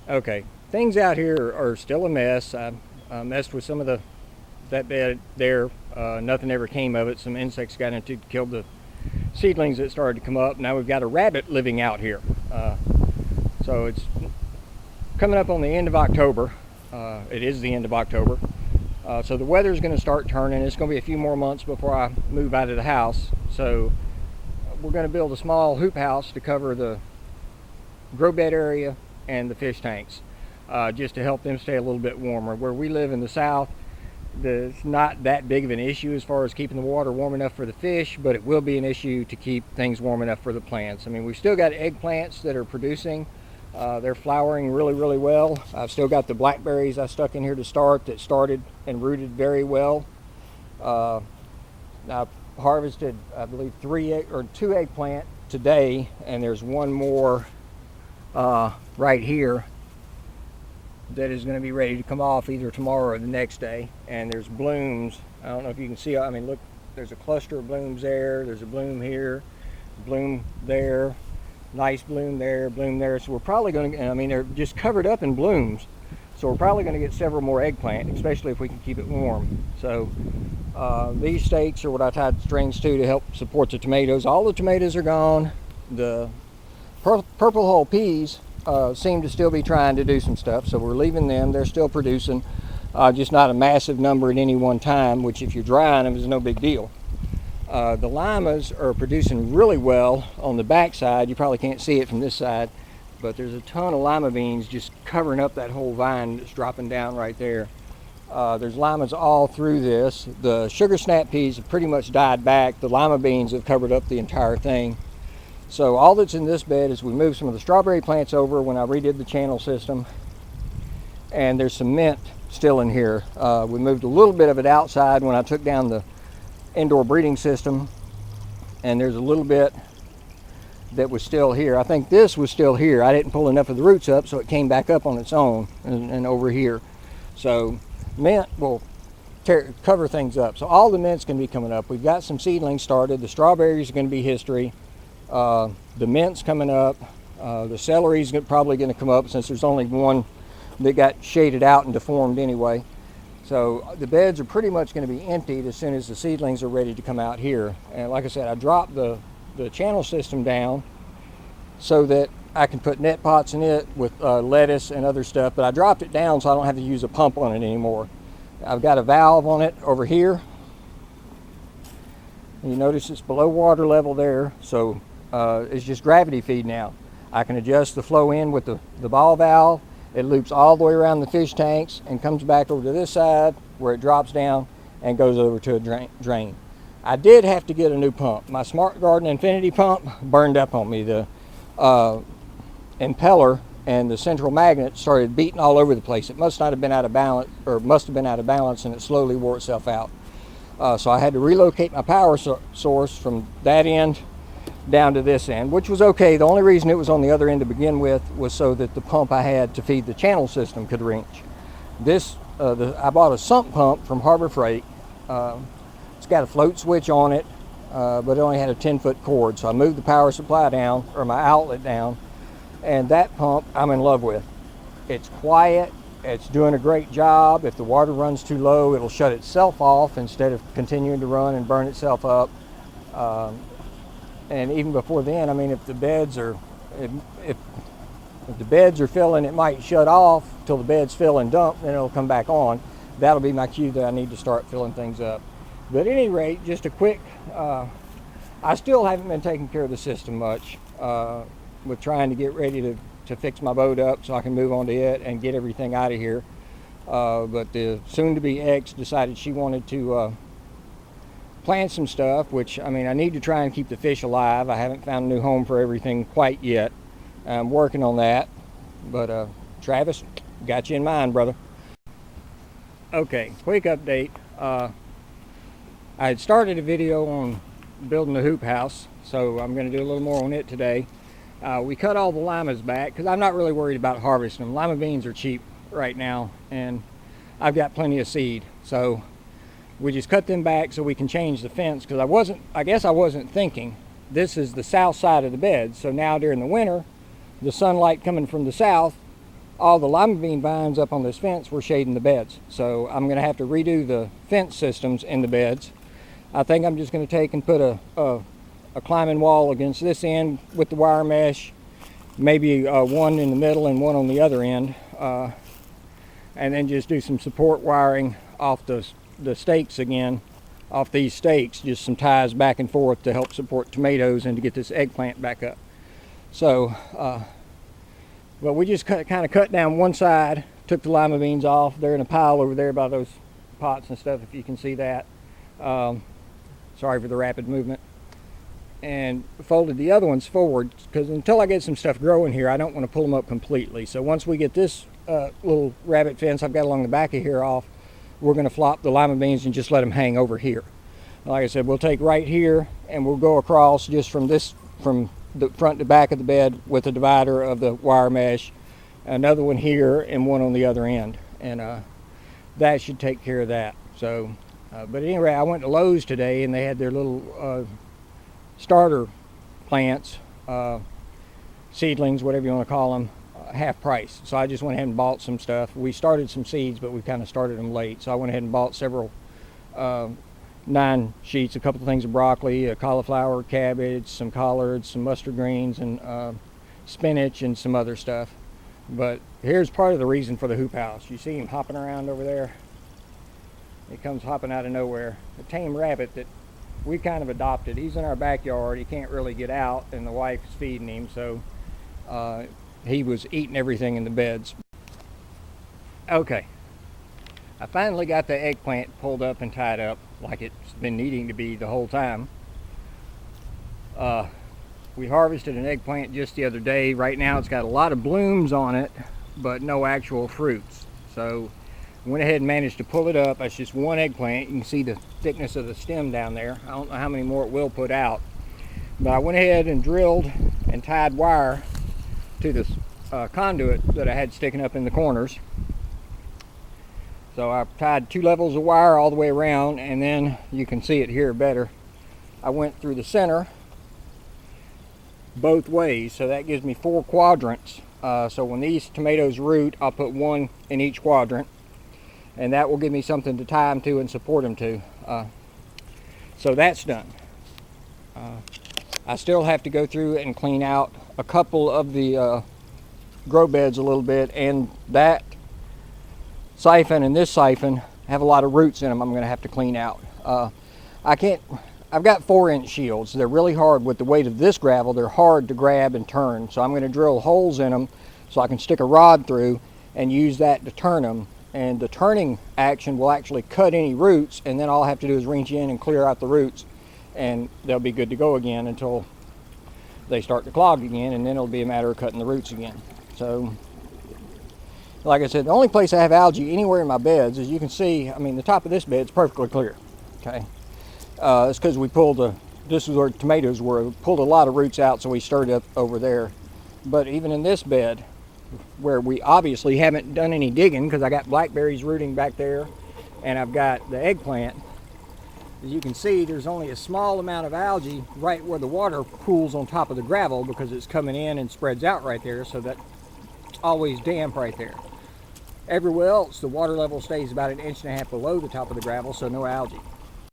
Okay, things out here are still a mess. I messed with some of that bed there. Nothing ever came of it. Some insects got into it, killed the seedlings that started to come up. Now we've got a rabbit living out here. So it's coming up on the end of October. It is the end of October. So the weather's going to start turning. It's going to be a few more months before I move out of the house. So we're going to build a small hoop house to cover the grow bed area and the fish tanks, just to help them stay a little bit warmer. Where we live in the south, it's not that big of an issue as far as keeping the water warm enough for the fish, but it will be an issue to keep things warm enough for the plants. I mean, we've still got eggplants that are producing. They're flowering really well. I've still got the blackberries I stuck in here to start that started and rooted very well. I harvested, I believe, 2 eggplant today, and there's one more right here that is going to be ready to come off either tomorrow or the next day. And there's blooms. I don't know if you can see, I mean, look, there's a cluster of blooms there, there's a bloom here, bloom there, nice bloom there, bloom there. So we're probably going to, I mean, they're just covered up in blooms, so we're probably going to get several more eggplant, especially if we can keep it warm. So these stakes are what I tied strings to help support the tomatoes. All the tomatoes are gone. The purple hull peas seem to still be trying to do some stuff, so we're leaving them. They're still producing, just not a massive number at any one time, which if you're drying them is no big deal. The limas are producing really well on the back side. You probably can't see it from this side, but there's a ton of lima beans just covering up that whole vine that's dropping down right there. There's limas all through this. The sugar snap peas have pretty much died back. The lima beans have covered up the entire thing. So all that's in this bed is we moved some of the strawberry plants over when I redid the channel system, and there's some mint still in here. We moved a little bit of it outside when I took down the indoor breeding system, and there's a little bit that was still here. I think this was still here. I didn't pull enough of the roots up, so it came back up on its own and over here. So mint will cover things up. So all the mint's going to be coming up. We've got some seedlings started. The strawberries are going to be history. The mint's coming up. The celery's probably going to come up, since there's only one that got shaded out and deformed anyway. So the beds are pretty much going to be emptied as soon as the seedlings are ready to come out here. And like I said, I dropped the channel system down so that I can put net pots in it with lettuce and other stuff, but I dropped it down so I don't have to use a pump on it anymore. I've got a valve on it over here. You notice it's below water level there, so it's just gravity feed now. I can adjust the flow in with the ball valve. It loops all the way around the fish tanks and comes back over to this side where it drops down and goes over to a drain. I did have to get a new pump. My Smart Garden Infinity pump burned up on me. The impeller and the central magnet started beating all over the place. It must not have been out of balance, or must have been out of balance, and it slowly wore itself out. So I had to relocate my power source from that end down to this end, which was okay. The only reason it was on the other end to begin with was so that the pump I had to feed the channel system could reach. This, I bought a sump pump from Harbor Freight. It's got a float switch on it, but it only had a 10-foot cord. So I moved the power supply down, or my outlet down, and that pump I'm in love with. It's quiet. It's doing a great job. If the water runs too low, it'll shut itself off instead of continuing to run and burn itself up. And even before then, I mean, if the beds are filling, it might shut off till the beds fill and dump, then it'll come back on. That'll be my cue that I need to start filling things up. But at any rate, just a quick, I still haven't been taking care of the system much with trying to get ready to fix my boat up so I can move on to it and get everything out of here. But the soon-to-be ex decided she wanted to plant some stuff, which, I mean, I need to try and keep the fish alive. I haven't found a new home for everything quite yet. I'm working on that. But Travis, got you in mind, brother. Okay, quick update. I had started a video on building the hoop house, so I'm going to do a little more on it today. We cut all the limas back because I'm not really worried about harvesting them. Lima beans are cheap right now, and I've got plenty of seed. So we just cut them back so we can change the fence, because I guess I wasn't thinking. This is the south side of the bed, so now during the winter, the sunlight coming from the south all the lima bean vines up on this fence were shading the beds. So I'm going to have to redo the fence systems in the beds. I think I'm just going to take and put a climbing wall against this end with the wire mesh, maybe one in the middle and one on the other end, and then just do some support wiring off the stakes again, off these stakes, just some ties back and forth to help support tomatoes and to get this eggplant back up. So, but we just kind of cut down one side, took the lima beans off. They're in a pile over there by those pots and stuff, if you can see that. Sorry for the rapid movement. And folded the other ones forward, because until I get some stuff growing here, I don't want to pull them up completely. So once we get this little rabbit fence I've got along the back of here off, we're going to flop the lima beans and just let them hang over here. Like I said, we'll take right here and we'll go across just from the front to back of the bed with a divider of the wire mesh, another one here and one on the other end, and that should take care of that. So but anyway, I went to Lowe's today and they had their little starter plants, seedlings, whatever you want to call them, half price. So I just went ahead and bought some stuff. We started some seeds, but we kind of started them late, so I went ahead and bought several 9 sheets, a couple of things of broccoli, a cauliflower, cabbage, some collards, some mustard greens, and spinach, and some other stuff. But here's part of the reason for the hoop house. You see him hopping around over there? He comes hopping out of nowhere. A tame rabbit that we kind of adopted. He's in our backyard. He can't really get out, and the wife is feeding him, so he was eating everything in the beds. Okay, I finally got the eggplant pulled up and tied up like it's been needing to be the whole time. We harvested an eggplant just the other day. Right now it's got a lot of blooms on it, but no actual fruits. So went ahead and managed to pull it up. That's just one eggplant. You can see the thickness of the stem down there. I don't know how many more it will put out, but I went ahead and drilled and tied wire to this conduit that I had sticking up in the corners. So I tied 2 levels of wire all the way around, and then you can see it here better. I went through the center both ways, so that gives me 4 quadrants. So when these tomatoes root, I'll put 1 in each quadrant, and that will give me something to tie them to and support them to. So that's done. I still have to go through and clean out a couple of the grow beds a little bit, and that siphon and this siphon have a lot of roots in them I'm going to have to clean out. I've got 4-inch shields. They're really hard with the weight of this gravel. They're hard to grab and turn, so I'm going to drill holes in them so I can stick a rod through and use that to turn them. And the turning action will actually cut any roots, and then all I have to do is reach in and clear out the roots, and they'll be good to go again until they start to clog again, and then it'll be a matter of cutting the roots again. So like I said, the only place I have algae anywhere in my beds, as you can see, I mean, the top of this bed is perfectly clear. Okay, it's because we pulled this is where tomatoes were, we pulled a lot of roots out, so we stirred up over there. But even in this bed, where we obviously haven't done any digging, because I got blackberries rooting back there and I've got the eggplant, as you can see, there's only a small amount of algae right where the water pools on top of the gravel, because it's coming in and spreads out right there, so that it's always damp right there. Everywhere else, the water level stays about 1.5 inches below the top of the gravel, so no algae.